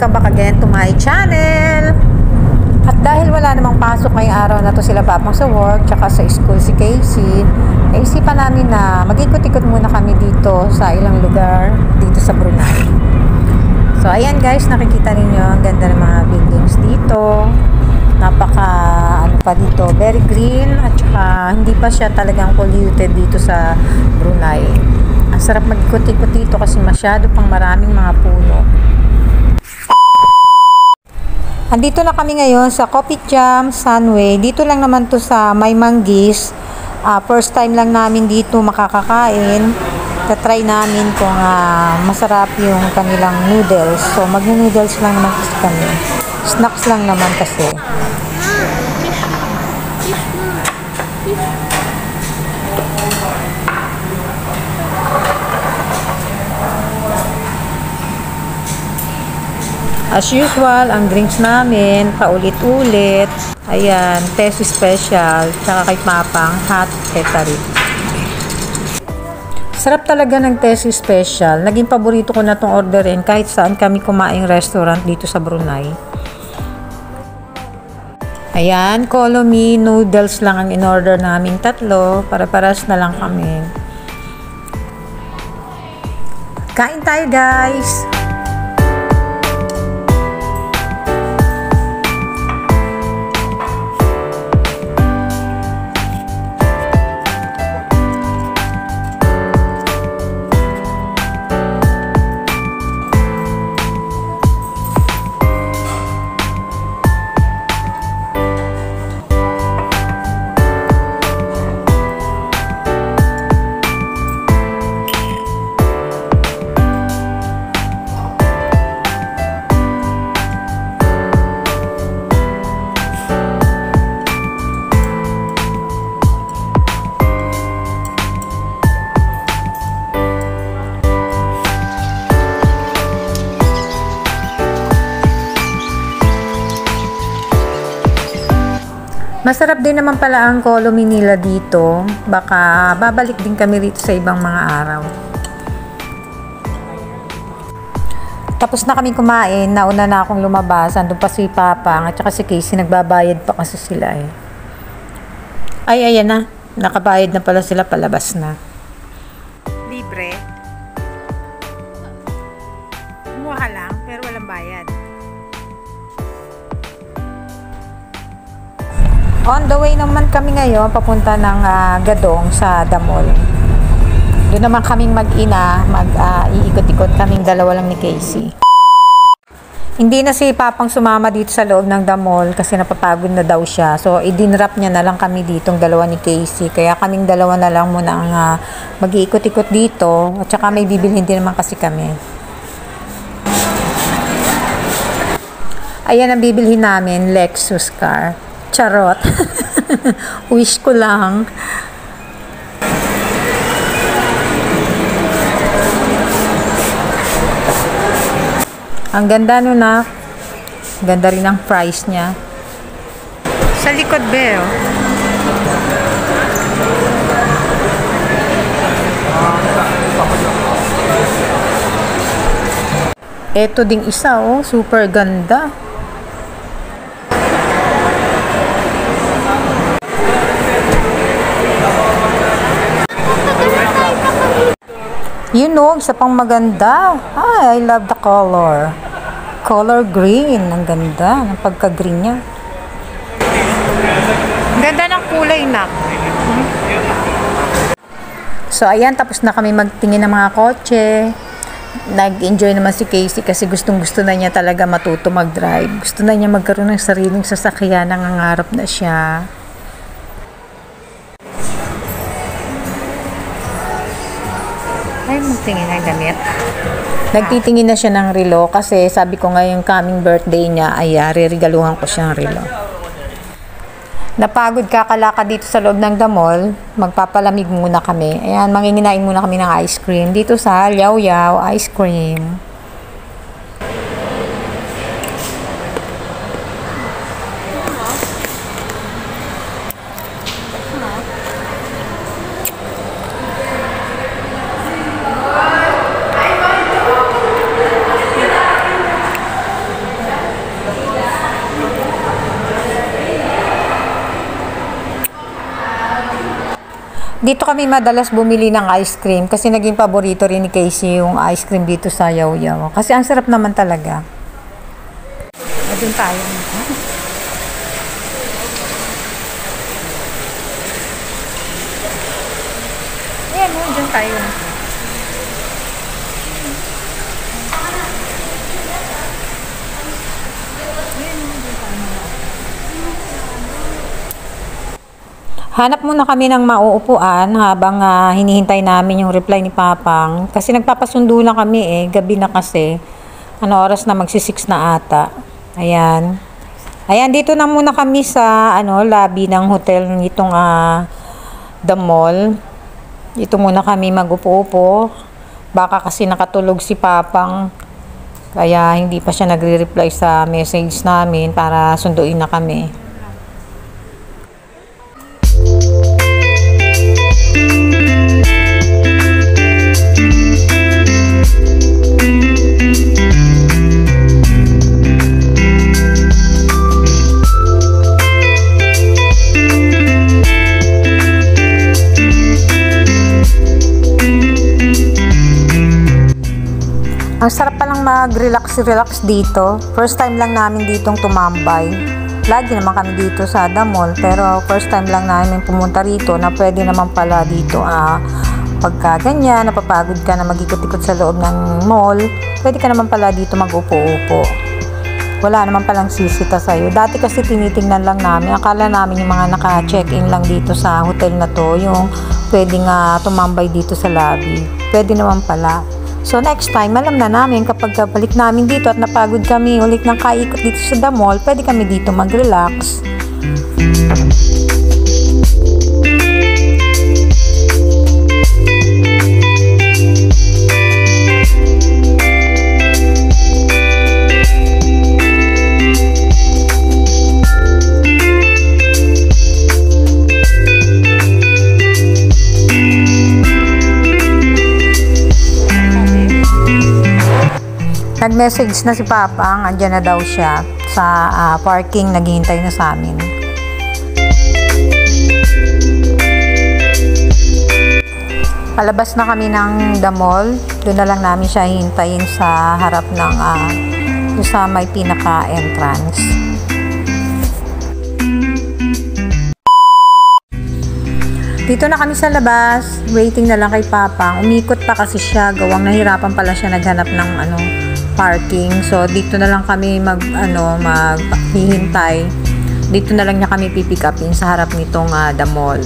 welcome back again to my channel. At dahil wala namang pasok ngayong araw na to sila papang sa work tsaka sa school si Casey, isipan namin na mag-ikot-ikot muna kami dito sa ilang lugar dito sa Brunei. So ayan guys, nakikita ninyo ang ganda ng mga buildings dito. Napaka ano pa dito, very green at saka hindi pa siya talagang polluted dito sa Brunei. Ang sarap mag-ikot-ikot dito kasi masyado pang maraming mga puno. Andito na kami ngayon sa Kopitiam Sunway. Dito lang naman to sa May Manggis. First time lang namin dito makakakain. Tatry namin kung masarap yung kanilang noodles. So mag-noodles lang naman kasi kami. Snacks lang naman kasi. As usual, ang drinks namin, paulit-ulit. Ayan, Tessie Special, tsaka kay Papang, hot peppery. Sarap talaga ng Tessie Special. Naging paborito ko na itong orderin kahit saan kami kumaing restaurant dito sa Brunei. Ayan, Kolomi noodles lang ang in-order namin tatlo. Para-paras na lang kami. Kain tayo guys! Masarap din naman pala ang Kolomi nila dito. Baka babalik din kami rito sa ibang mga araw. Tapos na kami kumain. Nauna na akong lumabas. Andun pa si Papang at saka si Casey. Nagbabayad pa kasi sila eh. Ay, ayan na. Nakabayad na pala sila, palabas na. Libre. Kumuha lang pero walang bayad. On the way naman kami ngayon, papunta ng Gadong sa Damol. Doon naman kaming mag-ina, iikot-ikot kaming dalawa lang ni Casey. Hindi na si Papang sumama dito sa loob ng Damol kasi napapagod na daw siya. So, idinrap niya na lang kami ditong dalawa ni Casey. Kaya kaming dalawa na lang muna ang mag-iikot-ikot dito. At saka may bibilhin din naman kasi kami. Ayan ang bibilhin namin, Lexus car. Charot. Wish ko lang. Ang ganda nun na. Ganda rin ang price niya. Sa likod be, oh. Eto ding isa, oh. Super ganda. You know, isa pang maganda. I love the color. Color green. Ang ganda ng pagka-green niya. Ganda ng kulay na. So, ayan. Tapos na kami magtingin ng mga kotse. Nag-enjoy naman si Casey kasi gustong-gusto na niya talaga matuto mag-drive. Gusto na niya magkaroon ng sariling sasakyan. Nangangarap na siya. Ay, magtingin ng damit. Nagtitingin na siya ng relo kasi sabi ko nga yung coming birthday niya ay re-regaluhan ko siya ng relo. Napagod kakalakad dito sa loob ng Damol, magpapalamig muna kami. Ayan, manginginain muna kami ng ice cream dito sa Liao Yao Ice Cream. Dito kami madalas bumili ng ice cream kasi naging paborito rin ni Casey yung ice cream dito sa Yaw-Yaw. Kasi ang sarap naman talaga. Doon tayo. Ayan, doon tayo. Hanap muna kami ng mauupuan habang hinihintay namin yung reply ni Papang. Kasi nagpapasundo lang kami gabi na kasi. Ano oras na magsi-6 na ata. Ayan. Ayan, dito na muna kami sa lobby ng hotel nitong The Mall. Dito muna kami mag-upo-upo. Baka kasi nakatulog si Papang. Kaya hindi pa siya nagre-reply sa message namin para sunduin na kami. Ang sarap palang mag-relax dito. First time lang namin ditong tumambay. Lagi naman kami dito sa The Mall, pero first time lang namin pumunta rito na pwede naman pala dito pagka ganyan, napapagod ka na mag-ikot-ikot sa loob ng mall, pwede ka naman pala dito mag-upo-upo. Wala naman palang sisita sa'yo. Dati kasi tinitingnan lang namin, akala namin yung mga naka-check-in lang dito sa hotel na to, yung pwedeng tumambay dito sa lobby. Pwede naman pala. So next time, alam na namin kapag balik namin dito at napagod kami ulit ng kaikot dito sa The Mall, pwede kami dito mag-relax. Nag-message na si Papang, andyan na daw siya sa parking, naghihintay na sa amin. Palabas na kami ng The Mall, doon na lang namin siya hintayin sa harap ng sa may pinaka-entrance. Dito na kami sa labas, waiting na lang kay Papang. Umikot pa kasi siya, gawang nahirapan pala siya naghanap ng parking. So dito na lang kami maghihintay. Dito na lang niya kami pipick upin sa harap nitong The Mall.